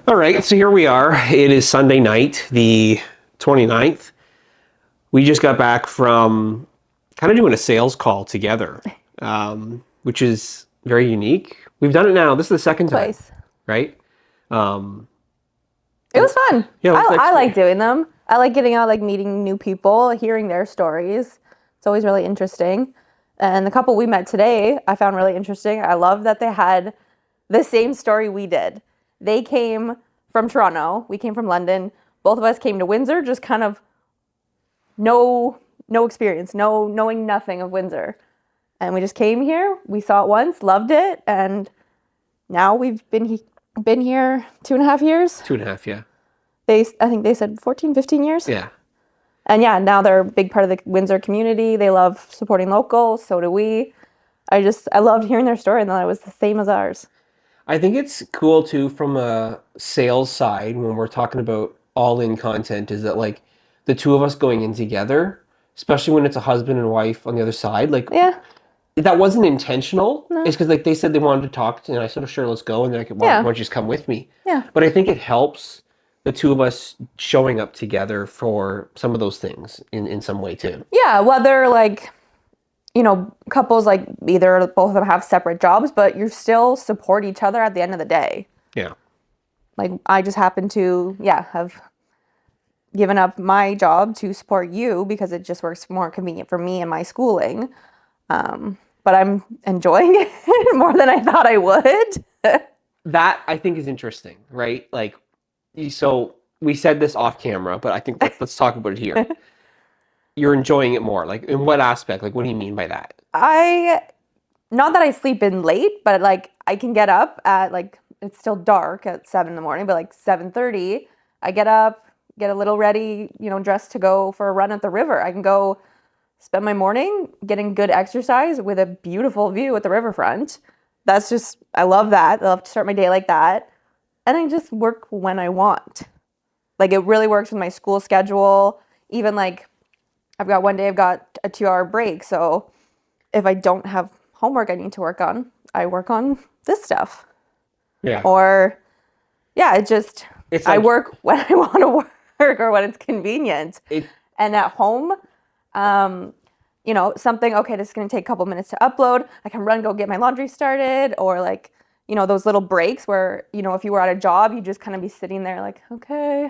All right, so here we are. It is Sunday night, the 29th. We just got back from kind of doing a sales call together, which is very unique. We've done it now. This is the second time, Twice. right? It was fun. Yeah, what's the I like experience? doing them. I like getting out, like meeting new people, hearing their stories. It's always really interesting. And the couple we met today, I found really interesting. I love that they had the same story we did. They came from Toronto. We came from London. Both of us came to Windsor, just kind of no experience, knowing nothing of Windsor. And we just came here. We saw it once, loved it, and now we've been here 2.5 years. 2.5, yeah. I think they said 14, 15 years. Yeah. And yeah, now they're a big part of the Windsor community. They love supporting locals. So do we. I loved hearing their story and that it was the same as ours. I think it's cool too from a sales side when we're talking about all-in content is that like the two of us going in together, especially when it's a husband and wife on the other side, like Yeah. that wasn't intentional. No. It's because like they said they wanted to talk, and I said, "Sure, let's go." And they're like, "Why Yeah. don't you just come with me?" Yeah. But I think it helps the two of us showing up together for some of those things in some way too. Yeah. Whether like, couples like either both of them have separate jobs, but you still support each other at the end of the day. Yeah. Like I just happen to, have given up my job to support you because it just works more convenient for me and my schooling. But I'm enjoying it more than I thought I would. That I think is interesting, right? Like, so we said this off camera, but I think let's talk about it here. You're enjoying it more. Like, in what aspect? Like, what do you mean by that? Not that I sleep in late, but like I can get up at like, it's still dark at 7 in the morning, but like 7:30, I get up, get a little ready, dressed to go for a run at the river. I can go spend my morning getting good exercise with a beautiful view at the riverfront. I love that. I love to start my day like that. And I just work when I want. Like it really works with my school schedule. Even like I've got a 2-hour break. So if I don't have homework I need to work on, I work on this stuff. Yeah. Or yeah, It's I like, work when I want to work or when it's convenient. And at home, something, okay, this is going to take a couple minutes to upload. I can go get my laundry started, or like, those little breaks where, if you were at a job, you just kind of be sitting there like, okay,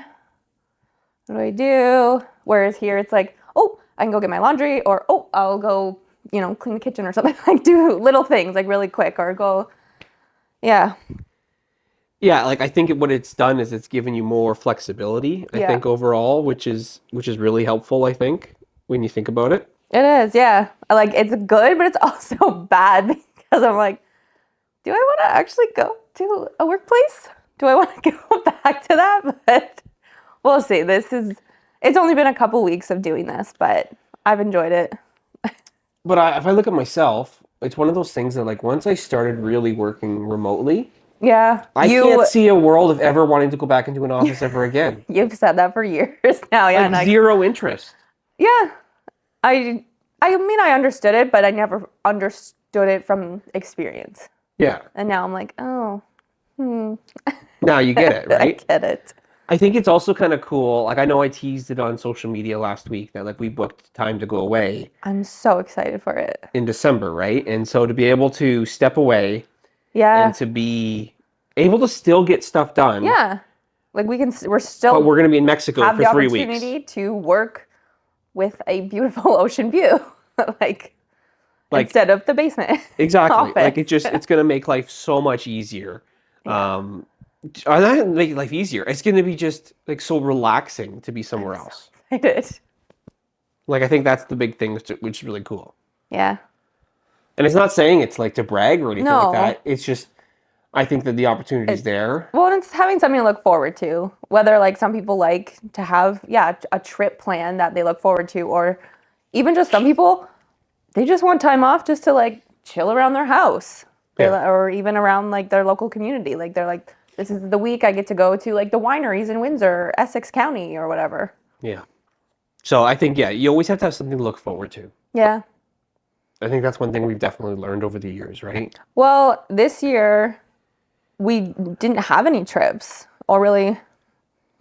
what do I do? Whereas here it's like, oh, I can go get my laundry, or, oh, I'll go, clean the kitchen or something, like do little things like really quick, or go, yeah. Yeah, like I think what it's done is it's given you more flexibility, I Yeah. think overall, which is really helpful, I think, when you think about it. It is, yeah. It's good, but it's also bad because I'm like, do I want to actually go to a workplace? Do I want to go back to that? But we'll see. It's only been a couple weeks of doing this, but I've enjoyed it. But if I look at myself, it's one of those things that like once I started really working remotely, Yeah. I can't see a world of ever wanting to go back into an office ever again. You've said that for years now. Yeah. Like zero interest. Yeah. I mean, I understood it, but I never understood it from experience. Yeah. And now I'm like, oh, Now you get it, right? I get it. I think it's also kind of cool. Like I know I teased it on social media last week that like we booked time to go away I'm so excited for it. in December, right? And so to be able to step away Yeah. and to be able to still get stuff done. Yeah. Like we're But still we're going to be in Mexico have for the 3 weeks. opportunity to work with a beautiful ocean view. like instead of the basement. Exactly. office. Like it's going to make life so much easier. Or not make life easier. It's going to be just like so relaxing to be somewhere else. I did. Like I think that's the big thing, which is really cool. Yeah. And it's not saying it's like to brag or anything No. like that. It's just I think that the opportunity's there. Well, and it's having something to look forward to. Whether like some people like to have, a trip plan that they look forward to, or even just some people, they just want time off just to like chill around their house. Yeah. Or even around like their local community. Like they're like, this is the week I get to go to like the wineries in Windsor, Essex County or whatever. Yeah. So I think, you always have to have something to look forward to. Yeah. I think that's one thing we've definitely learned over the years, right? Well, this year we didn't have any trips. or really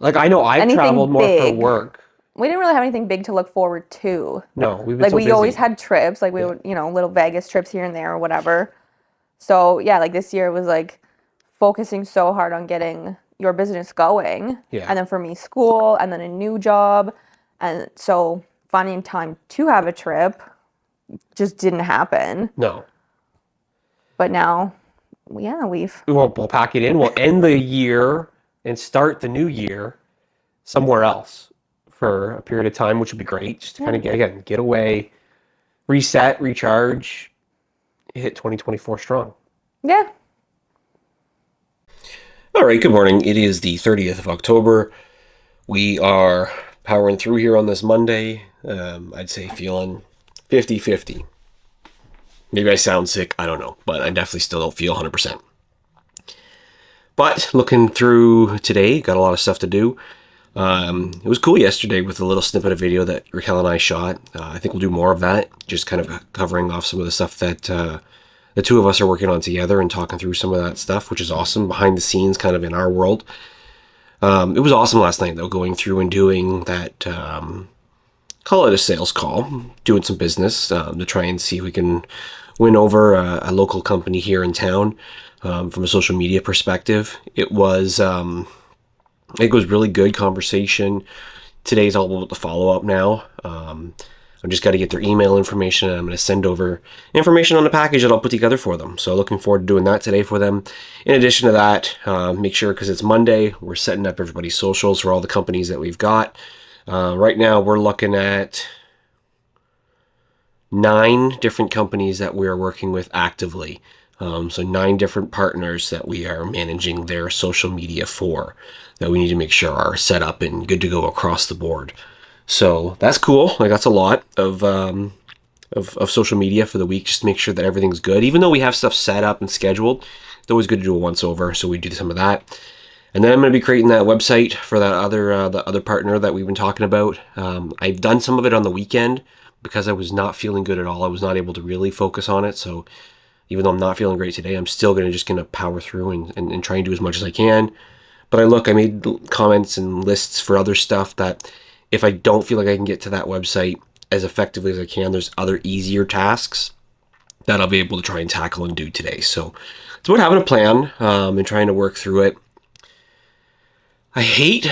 Like, I know I've anything traveled more for big. work. We didn't really have anything big to look forward to. No, we've been Like so we busy. always had trips, like we would, little Vegas trips here and there or whatever. So yeah, like this year was like focusing so hard on getting your business going. Yeah. And then for me, school and then a new job. And so finding time to have a trip just didn't happen. No. But now, yeah, We'll pack it in. We'll end the year and start the new year somewhere else for a period of time, which would be great. Just to kind of get away, reset, recharge, hit 2024 strong. Yeah. All right, good morning. It is the 30th of October. We are powering through here on this Monday. I'd say feeling 50-50. Maybe I sound sick, I don't know, but I definitely still don't feel 100%. But looking through today, got a lot of stuff to do. It was cool yesterday with a little snippet of video that Raquel and I shot. I think we'll do more of that, just kind of covering off some of the stuff that the two of us are working on together and talking through some of that stuff, which is awesome, behind the scenes kind of in our world. It was awesome last night, though, going through and doing that, call it a sales call, doing some business to try and see if we can win over a local company here in town from a social media perspective. It was really good conversation. Today's all about the follow-up now. I've just got to get their email information, and I'm going to send over information on the package that I'll put together for them. So looking forward to doing that today for them. In addition to that, make sure, because it's Monday, we're setting up everybody's socials for all the companies that we've got. Right now, we're looking at 9 different companies that we're working with actively. So 9 different partners that we are managing their social media for, that we need to make sure are set up and good to go across the board. So that's cool. Like, that's a lot of social media for the week, just to make sure that everything's good. Even though we have stuff set up and scheduled, it's always good to do a once over. So we do some of that. And then I'm going to be creating that website for that the other partner that we've been talking about. I've done some of it on the weekend because I was not feeling good at all. I was not able to really focus on it. So even though I'm not feeling great today, I'm still going to power through and try and do as much as I can. But I made comments and lists for other stuff that if I don't feel like I can get to that website as effectively as I can, there's other easier tasks that I'll be able to try and tackle and do today. So it's about having a plan and trying to work through it. I hate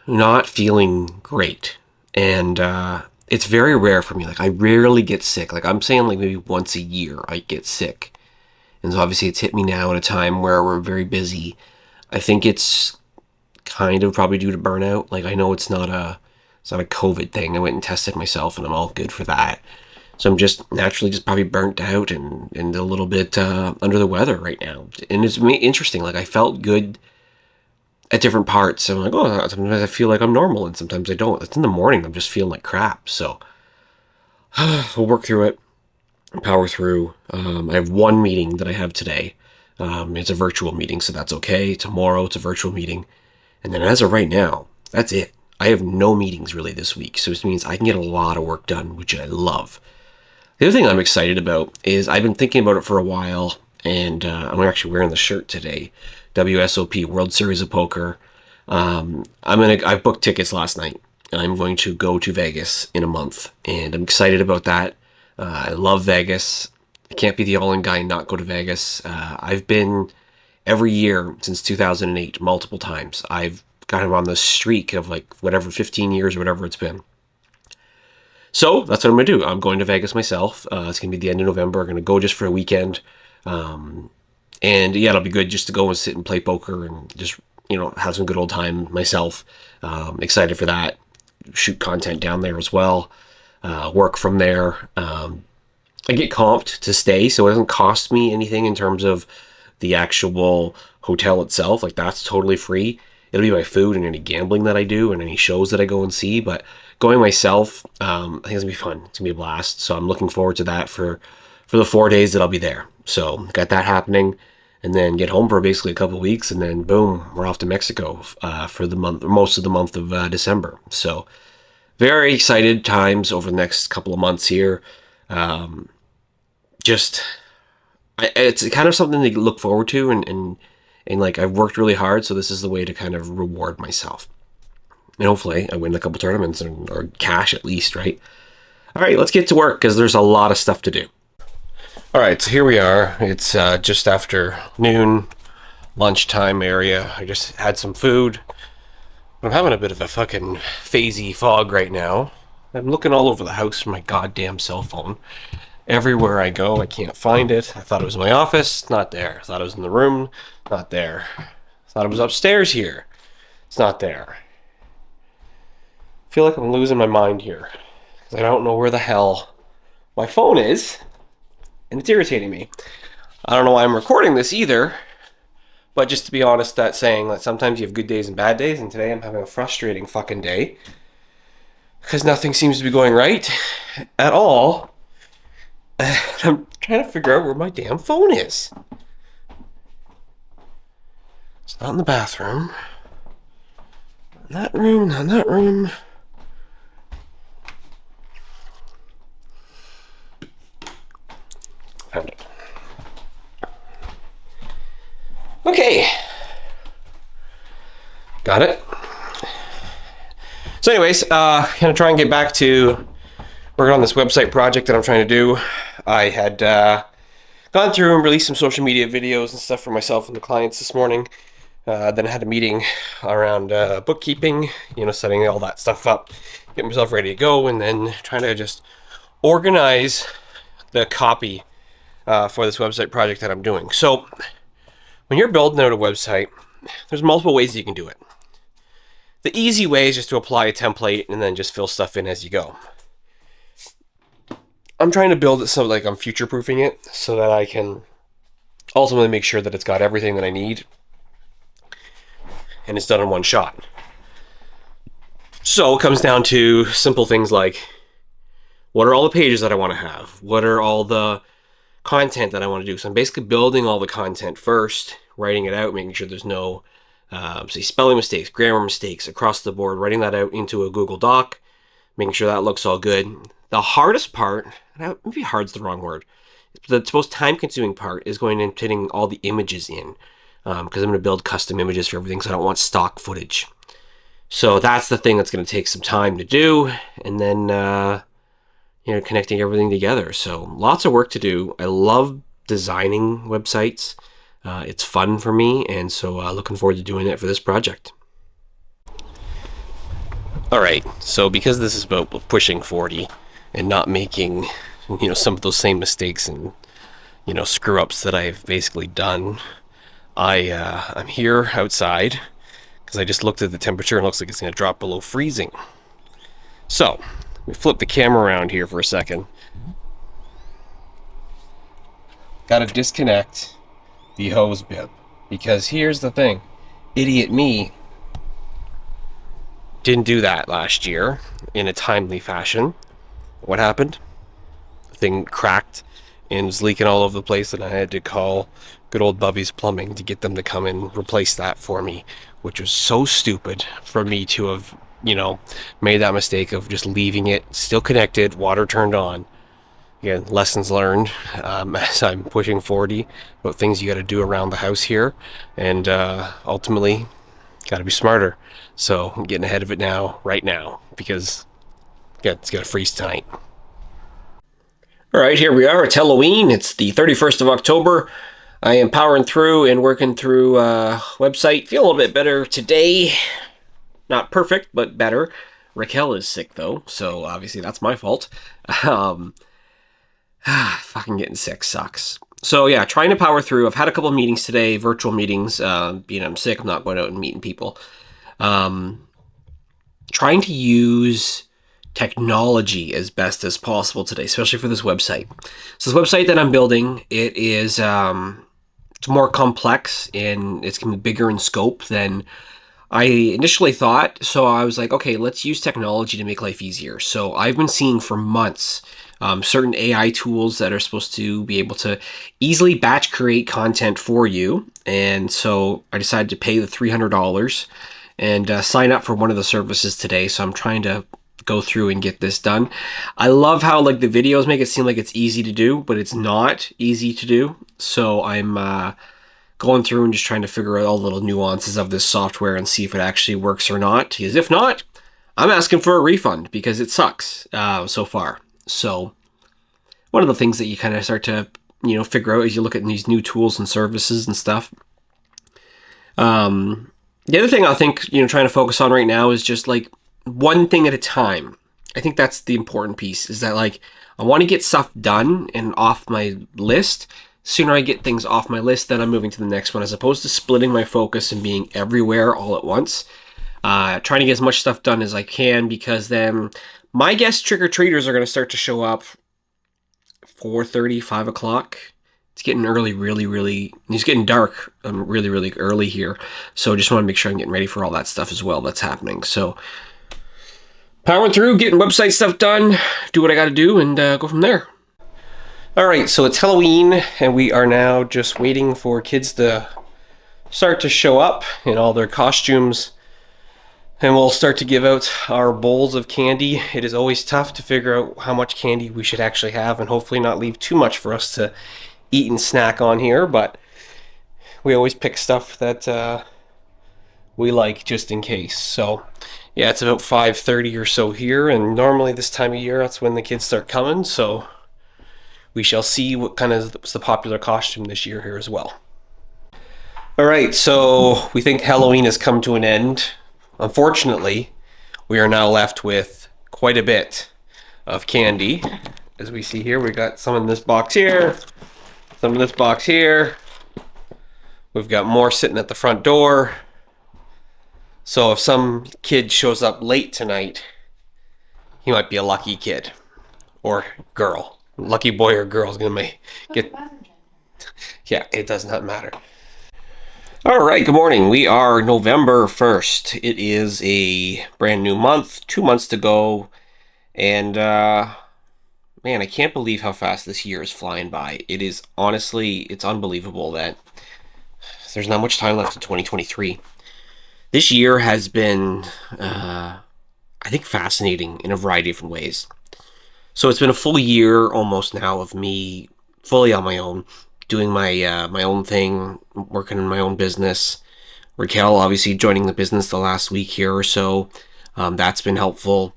not feeling great. And it's very rare for me. Like, I rarely get sick. Like, I'm saying, like, maybe once a year I get sick. And so obviously it's hit me now at a time where we're very busy. I think it's kind of probably due to burnout. Like, I know it's not a COVID thing. I went and tested myself and I'm all good for that. So I'm just naturally just probably burnt out and a little bit under the weather right now. And it's interesting. Like, I felt good at different parts. So I'm like, oh, sometimes I feel like I'm normal and sometimes I don't. It's in the morning. I'm just feeling like crap. So we'll work through it, power through. I have one meeting that I have today. It's a virtual meeting, so that's okay. Tomorrow it's a virtual meeting. And then as of right now, that's it. I have no meetings really this week. So it means I can get a lot of work done, which I love. The other thing I'm excited about is I've been thinking about it for a while, and I'm actually wearing the shirt today. WSOP, World Series of Poker. I've booked tickets last night, and I'm going to go to Vegas in a month, and I'm excited about that. I love Vegas. I can't be the all-in guy and not go to Vegas. I've been every year since 2008, multiple times. I've kind of on this streak of 15 years or whatever it's been. So that's what I'm going to do. I'm going to Vegas myself. It's going to be the end of November. I'm going to go just for a weekend. And yeah, it'll be good just to go and sit and play poker and just, have some good old time myself. Excited for that. Shoot content down there as well. Work from there. I get comped to stay, so it doesn't cost me anything in terms of the actual hotel itself. Like, that's totally free. It'll be my food and any gambling that I do and any shows that I go and see. But going myself, I think it's going to be fun. It's going to be a blast. So I'm looking forward to that for the 4 days that I'll be there. So got that happening. And then get home for basically a couple of weeks. And then, boom, we're off to Mexico for the month, or most of the month of December. So very excited times over the next couple of months here. It's kind of something to look forward to and And like, I've worked really hard, so this is the way to kind of reward myself. And hopefully I win a couple tournaments or cash at least, right? All right, let's get to work because there's a lot of stuff to do. All right, so here we are. It's just after noon, lunchtime area. I just had some food. I'm having a bit of a fucking phasey fog right now. I'm looking all over the house for my goddamn cell phone. Everywhere I go, I can't find it. I thought it was in my office, not there. I thought it was in the room, not there. I thought it was upstairs here. It's not there. I feel like I'm losing my mind here because I don't know where the hell my phone is, and it's irritating me. I don't know why I'm recording this either, but just to be honest, that's saying that sometimes you have good days and bad days, and today I'm having a frustrating fucking day because nothing seems to be going right at all. I'm trying to figure out where my damn phone is. It's not in the bathroom. Not in that room, not in that room. Found it. Okay. Got it. So anyways, gonna try and get back to working on this website project that I'm trying to do. I had gone through and released some social media videos and stuff for myself and the clients this morning. Then I had a meeting around bookkeeping, setting all that stuff up, getting myself ready to go, and then trying to just organize the copy for this website project that I'm doing. So when you're building out a website, there's multiple ways you can do it. The easy way is just to apply a template and then just fill stuff in as you go. I'm trying to build it so like I'm future-proofing it so that I can ultimately make sure that it's got everything that I need and it's done in one shot. So it comes down to simple things like, what are all the pages that I want to have? What are all the content that I want to do? So I'm basically building all the content first, writing it out, making sure there's no say spelling mistakes, grammar mistakes across the board, writing that out into a Google Doc, making sure that looks all good. The hardest part, maybe hard's the wrong word, the most time-consuming part is going and putting all the images in, because I'm going to build custom images for everything, so I don't want stock footage. So that's the thing that's going to take some time to do, and then connecting everything together. So lots of work to do. I love designing websites. It's fun for me, and so looking forward to doing it for this project. All right, so because this is about pushing 40 and not making, some of those same mistakes and, screw ups that I've basically done, I'm here outside because I just looked at the temperature and it looks like it's going to drop below freezing. So we flip the camera around here for a second. Got to disconnect the hose bib because here's the thing, idiot me didn't do that last year in a timely fashion. What happened? The thing cracked and was leaking all over the place, and I had to call good old Bubby's Plumbing to get them to come and replace that for me, which was so stupid for me to have, made that mistake of just leaving it still connected, water turned on. Again, lessons learned as I'm pushing 40 about things you got to do around the house here, and ultimately got to be smarter. So I'm getting ahead of it now, right now, because it's got to freeze tonight. All right, here we are. It's Halloween. It's the 31st of October. I am powering through and working through website. Feel a little bit better today. Not perfect, but better. Raquel is sick, though, so obviously that's my fault. Fucking getting sick sucks. So yeah, trying to power through. I've had a couple of meetings today, virtual meetings. Being I'm sick, I'm not going out and meeting people. Trying to use technology as best as possible today, especially for this website. So this website that I'm building, it is it's more complex and it's going to be bigger in scope than I initially thought. So I was like, okay, let's use technology to make life easier. So I've been seeing for months certain AI tools that are supposed to be able to easily batch create content for you. And so I decided to pay the $300 and sign up for one of the services today. So I'm trying to go through and get this done. I love how like the videos make it seem like it's easy to do, but it's not easy to do. So I'm going through and just trying to figure out all the little nuances of this software and see if it actually works or not. Because if not, I'm asking for a refund because it sucks so far. So one of the things that you kind of start to, figure out as you look at these new tools and services and stuff. The other thing I think, trying to focus on right now is just like one thing at a time. I think that's the important piece, is that like I want to get stuff done and off my list. Sooner I get things off my list, then I'm moving to the next one, as opposed to splitting my focus and being everywhere all at once. Trying to get as much stuff done as I can, because then my guess trick-or-treaters are going to start to show up 4:30, 5 o'clock. It's getting early, it's getting dark really, really early here. So just want to make sure I'm getting ready for all that stuff as well that's happening. So powering through, getting website stuff done, do what I got to do, and go from there. All right, so it's Halloween, and we are now just waiting for kids to start to show up in all their costumes. And we'll start to give out our bowls of candy. It is always tough to figure out how much candy we should actually have, and hopefully not leave too much for us to eat and snack on here, but we always pick stuff that we like just in case. So yeah, it's about 5:30 or so here, and normally this time of year that's when the kids start coming, so we shall see what kind of was the popular costume this year here as well. All right, so we think Halloween has come to an end. Unfortunately, we are now left with quite a bit of candy. As we see here, we got some in this box here, some in this box here. We've got more sitting at the front door. So if some kid shows up late tonight, he might be a lucky kid or girl. Lucky boy or girl is gonna get. Yeah, it does not matter. All right, good morning. We are November 1st. It is a brand new month, 2 months to go. And man, I can't believe how fast this year is flying by. It is honestly, it's unbelievable that there's not much time left in 2023. This year has been, I think, fascinating in a variety of different ways. So it's been a full year almost now of me fully on my own, doing my own thing, working in my own business. Raquel obviously joining the business the last week here or so. That's been helpful.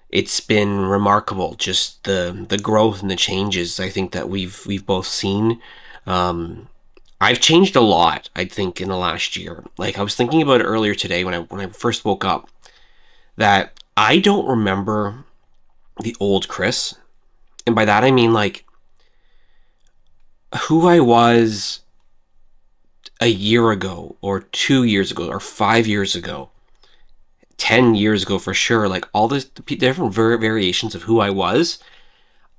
It's been remarkable, just the growth and the changes I think that we've both seen. I've changed a lot, I think, in the last year. Like I was thinking about it earlier today when I first woke up, that I don't remember the old Chris. And by that I mean like who I was a year ago or 2 years ago or 5 years ago, 10 years ago for sure, like all the different variations of who I was.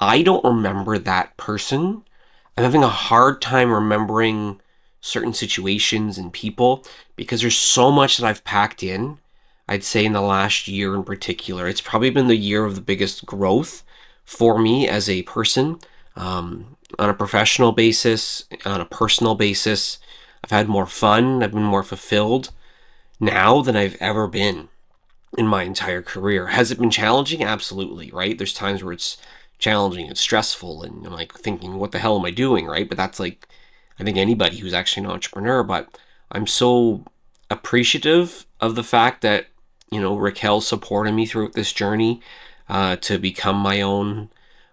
I don't remember that person. I'm having a hard time remembering certain situations and people because there's so much that I've packed in. I'd say in the last year in particular, it's probably been the year of the biggest growth for me as a person. On a professional basis, on a personal basis, I've had more fun. I've been more fulfilled now than I've ever been in my entire career. Has it been challenging? Absolutely, right? There's times where it's challenging and stressful and I'm like thinking, what the hell am I doing, right? But that's like, I think anybody who's actually an entrepreneur, but I'm so appreciative of the fact that, Raquel supported me throughout this journey to become my own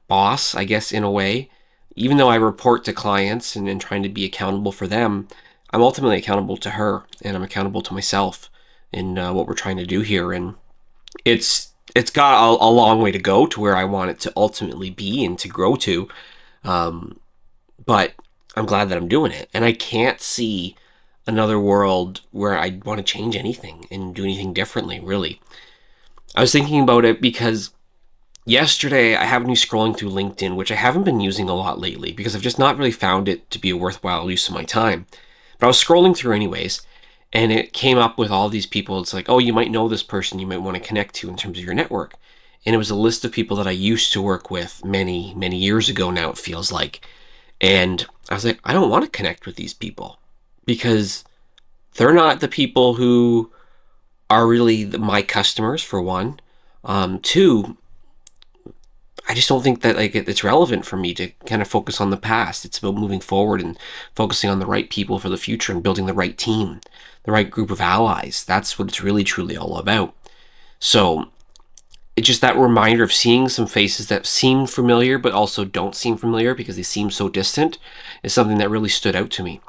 boss, I guess, in a way. Even though I report to clients and trying to be accountable for them, I'm ultimately accountable to her and I'm accountable to myself in what we're trying to do here. And it's got a long way to go to where I want it to ultimately be and to grow to. But I'm glad that I'm doing it. And I can't see another world where I want to change anything and do anything differently, really. I was thinking about it because yesterday I happened to be scrolling through LinkedIn, which I haven't been using a lot lately because I've just not really found it to be a worthwhile use of my time. But I was scrolling through anyways, and it came up with all these people. It's like, oh, you might know this person you might want to connect to in terms of your network. And it was a list of people that I used to work with many, many years ago now, it feels like. And I was like, I don't want to connect with these people because they're not the people who are really my customers, for one. Two, I just don't think that like it's relevant for me to kind of focus on the past. It's about moving forward and focusing on the right people for the future and building the right team, the right group of allies. That's what it's really truly all about. So it's just that reminder of seeing some faces that seem familiar but also don't seem familiar because they seem so distant is something that really stood out to me.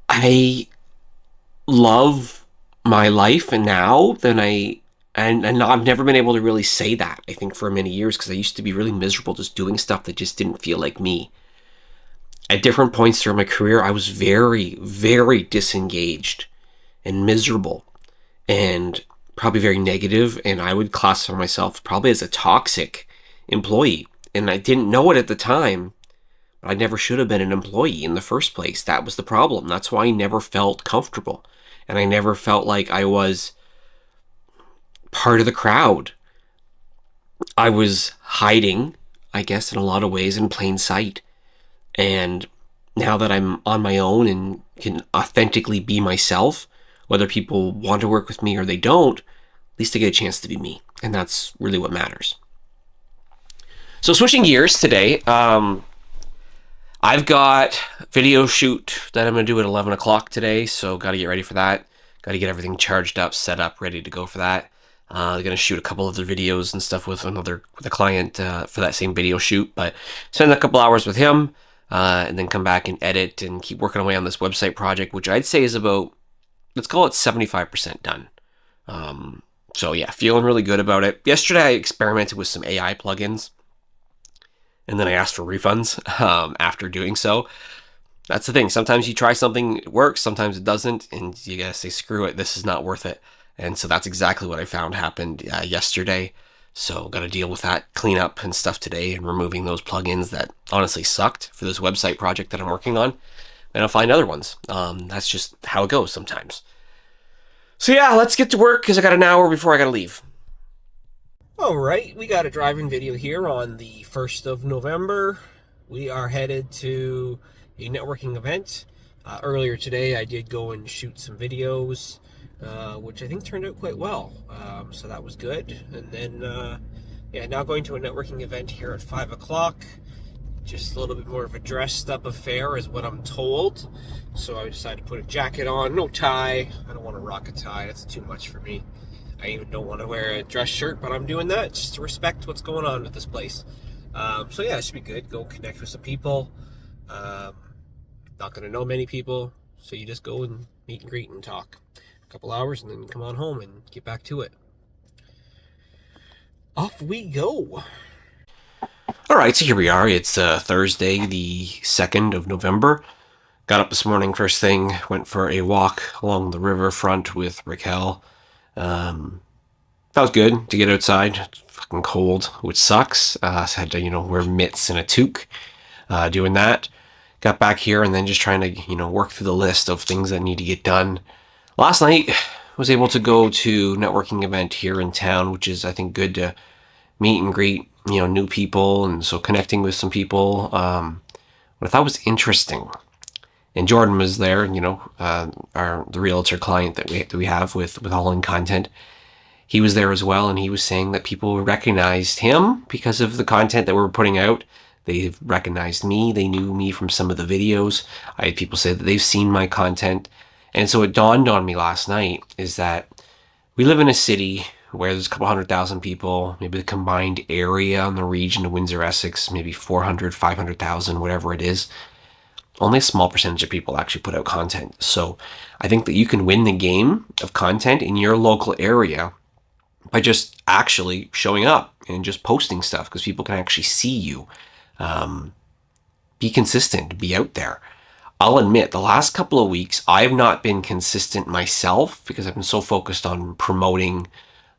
I love my life and now than I've never been able to really say that, I think, for many years, because I used to be really miserable just doing stuff that just didn't feel like me. At different points through my career, I was very, very disengaged and miserable and probably very negative, and I would classify myself probably as a toxic employee. And I didn't know it at the time, but I never should have been an employee in the first place. That was the problem. That's why I never felt comfortable, and I never felt like I was part of the crowd. I was hiding, I guess, in a lot of ways in plain sight. And now that I'm on my own and can authentically be myself, whether people want to work with me or they don't, at least I get a chance to be me. And that's really what matters. So switching gears today, I've got a video shoot that I'm going to do at 11 o'clock today. So got to get ready for that. Got to get everything charged up, set up, ready to go for that. I'm going to shoot a couple other videos and stuff with a client for that same video shoot, but spend a couple hours with him and then come back and edit and keep working away on this website project, which I'd say is about, let's call it 75% done. So yeah, feeling really good about it. Yesterday I experimented with some AI plugins and then I asked for refunds after doing so. That's the thing. Sometimes you try something, it works, sometimes it doesn't, and you gotta say, screw it, this is not worth it. And so that's exactly what I found happened yesterday. So got to deal with that cleanup and stuff today and removing those plugins that honestly sucked for this website project that I'm working on. And I'll find other ones. That's just how it goes sometimes. So yeah, let's get to work because I got an hour before I got to leave. All right, we got a driving video here on the 1st of November. We are headed to a networking event. Earlier today, I did go and shoot some videos, which I think turned out quite well. So that was good. And then, yeah, now going to a networking event here at 5 o'clock. Just a little bit more of a dressed up affair is what I'm told. So I decided to put a jacket on, no tie. I don't want to rock a tie, that's too much for me. I even don't want to wear a dress shirt, but I'm doing that just to respect what's going on with this place. So yeah, it should be good. Go connect with some people. Not going to know many people, so you just go and meet and greet and talk a couple hours and then come on home and get back to it. Off we go. All right, so here we are. It's Thursday, the 2nd of November. Got up this morning first thing, went for a walk along the riverfront with Raquel. That was good to get outside. It's fucking cold, which sucks. So I had to, wear mitts and a toque doing that. Got back here and then just trying to, work through the list of things that need to get done. Last night, was able to go to a networking event here in town, which is, I think, good to meet and greet, new people. And so connecting with some people, what I thought was interesting. And Jordan was there, the realtor client that we have with All In Content. He was there as well, and he was saying that people recognized him because of the content that we were putting out. They've recognized me. They knew me from some of the videos. I had people say that they've seen my content. And so it dawned on me last night is that we live in a city where there's a couple 100,000 people, maybe the combined area in the region of Windsor-Essex, maybe 400, 500,000, whatever it is. Only a small percentage of people actually put out content. So I think that you can win the game of content in your local area by just actually showing up and just posting stuff because people can actually see you. Be consistent, be out there. I'll admit, the last couple of weeks, I've not been consistent myself because I've been so focused on promoting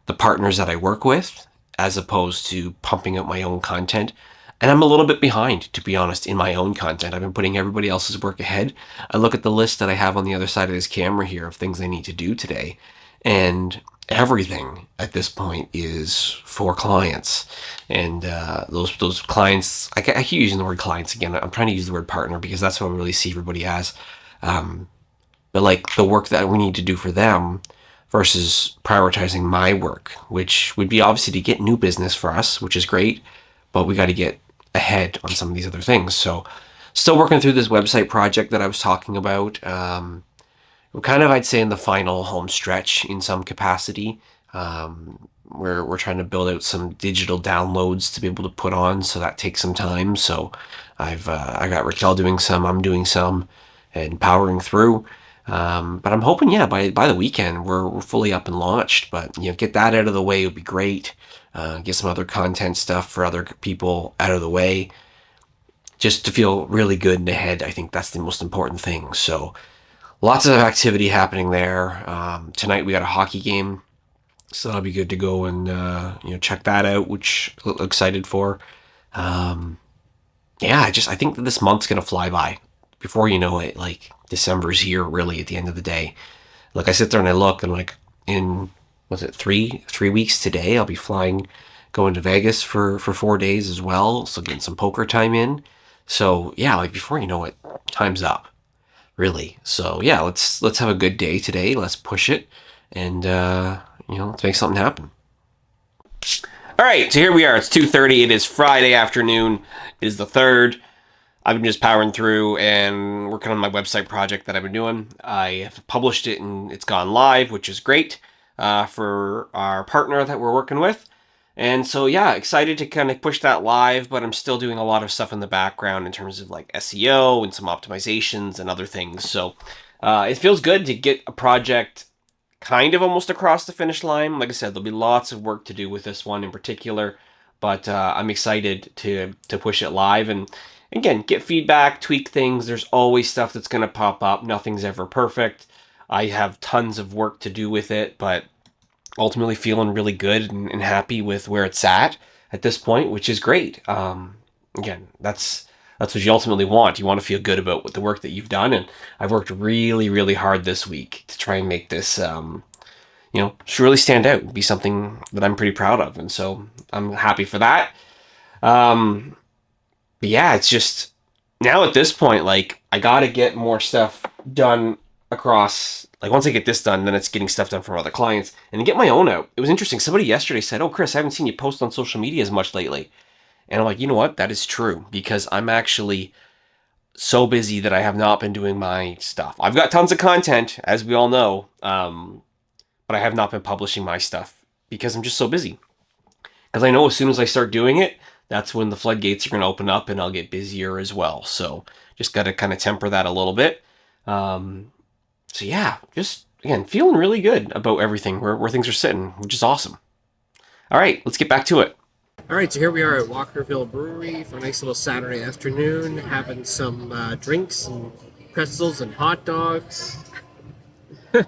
the partners that I work with as opposed to pumping out my own content. And I'm a little bit behind, to be honest, in my own content. I've been putting everybody else's work ahead. I look at the list that I have on the other side of this camera here of things I need to do today, and everything at this point is for clients. And those clients, I keep using the word clients again. I'm trying to use the word partner because that's what I really see everybody as. But like the work that we need to do for them versus prioritizing my work, which would be obviously to get new business for us, which is great, but we got to get ahead on some of these other things. So still working through this website project that I was talking about. We're kind of, I'd say, in the final home stretch in some capacity. We're trying to build out some digital downloads to be able to put on, so that takes some time. So I got Raquel doing some, I'm doing some, and powering through. But I'm hoping, yeah, by the weekend we're fully up and launched. But get that out of the way would be great. Get some other content stuff for other people out of the way, just to feel really good in the head. I think that's the most important thing. So lots of activity happening there. Tonight we got a hockey game, so that'll be good to go and check that out, which I'm excited for. Yeah, I think that this month's gonna fly by. Before you know it, like December's here really at the end of the day. Like I sit there and I look and like in was it three weeks today, I'll be flying going to Vegas for 4 days as well. So getting some poker time in. So yeah, like before you know it, time's up. Really. So yeah, let's have a good day today. Let's push it and let's make something happen. All right, so here we are. It's 2:30. It is Friday afternoon. It is the 3rd. I've been just powering through and working on my website project that I've been doing. I have published it and it's gone live, which is great for our partner that we're working with. And so, yeah, excited to kind of push that live, but I'm still doing a lot of stuff in the background in terms of like SEO and some optimizations and other things. So it feels good to get a project kind of almost across the finish line. Like I said, there'll be lots of work to do with this one in particular, but I'm excited to push it live and again, get feedback, tweak things. There's always stuff that's going to pop up. Nothing's ever perfect. I have tons of work to do with it, but ultimately feeling really good and happy with where it's at this point, which is great. Again, that's what you ultimately want. You want to feel good about the work that you've done, and I've worked really, really hard this week to try and make this, just really stand out and be something that I'm pretty proud of, and so I'm happy for that. But yeah, it's just now at this point, like I gotta get more stuff done across. Like once I get this done, then it's getting stuff done from other clients and to get my own out. It was interesting. Somebody yesterday said, "Oh, Chris, I haven't seen you post on social media as much lately," and I'm like, you know what? That is true because I'm actually so busy that I have not been doing my stuff. I've got tons of content, as we all know, but I have not been publishing my stuff because I'm just so busy. Because I know as soon as I start doing it, that's when the floodgates are going to open up and I'll get busier as well. So just got to kind of temper that a little bit. So yeah, just again, feeling really good about everything, where things are sitting, which is awesome. All right, let's get back to it. All right, so here we are at Walkerville Brewery for a nice little Saturday afternoon, having some drinks and pretzels and hot dogs. How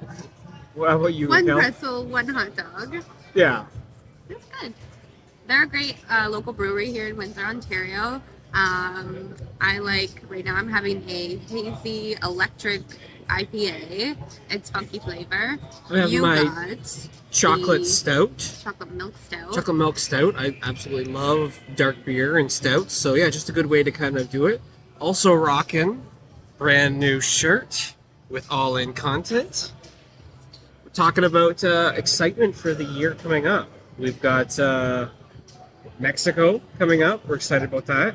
about you, One Raquel? pretzel, one hot dog. Yeah. That's good. They're a great local brewery here in Windsor, Ontario. I like, right now I'm having a hazy electric IPA. It's funky flavor. I have You my got chocolate the stout. chocolate milk stout. Chocolate milk stout. I absolutely love dark beer and stouts. So yeah, just a good way to kind of do it. Also rocking brand new shirt with all in content. We're talking about excitement for the year coming up. We've got Mexico coming up. We're excited about that.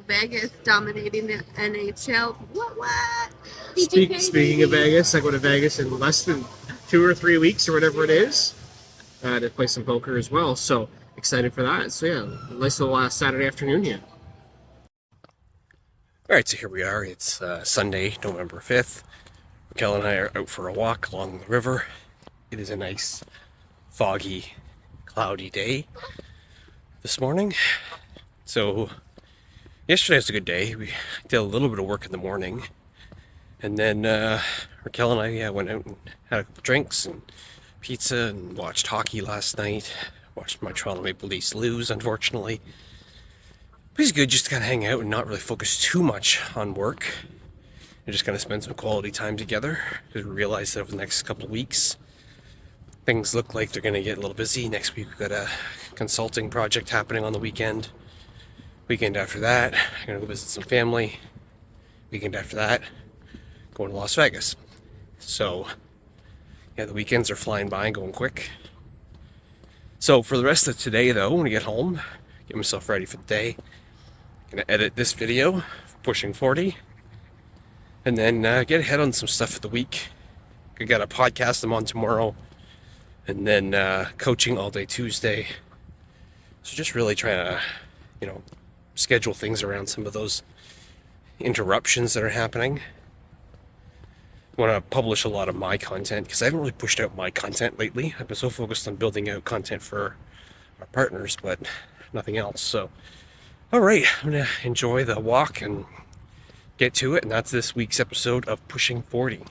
Vegas dominating the NHL. What? DGK, Speaking of baby. Vegas, I go to Vegas in less than 2 or 3 weeks or whatever it is to play some poker as well. So excited for that. So yeah, nice little Saturday afternoon here. All right, so here we are. It's Sunday, November 5th. Raquel and I are out for a walk along the river. It is a nice, foggy, cloudy day this morning. So yesterday was a good day. We did a little bit of work in the morning. And then Raquel and I went out and had a couple drinks and pizza and watched hockey last night. Watched my Toronto Maple Leafs lose, unfortunately. But it's good just to kind of hang out and not really focus too much on work. And just kind of spend some quality time together. Because we realized that over the next couple of weeks, things look like they're going to get a little busy. Next week we've got a consulting project happening on the weekend. Weekend after that, I'm going to go visit some family. Weekend after that, going to Las Vegas. So, Yeah, the weekends are flying by and going quick. So for the rest of today, though, when I get home, get myself ready for the day. Gonna edit this video for Pushing 40, and then get ahead on some stuff for the week. I got a podcast I'm on tomorrow, and then coaching all day Tuesday. So just really trying to, schedule things around some of those interruptions that are happening. I want to publish a lot of my content because I haven't really pushed out my content lately. I've been so focused on building out content for our partners, but nothing else. So, all right, I'm going to enjoy the walk and get to it. And that's this week's episode of Pushing 40.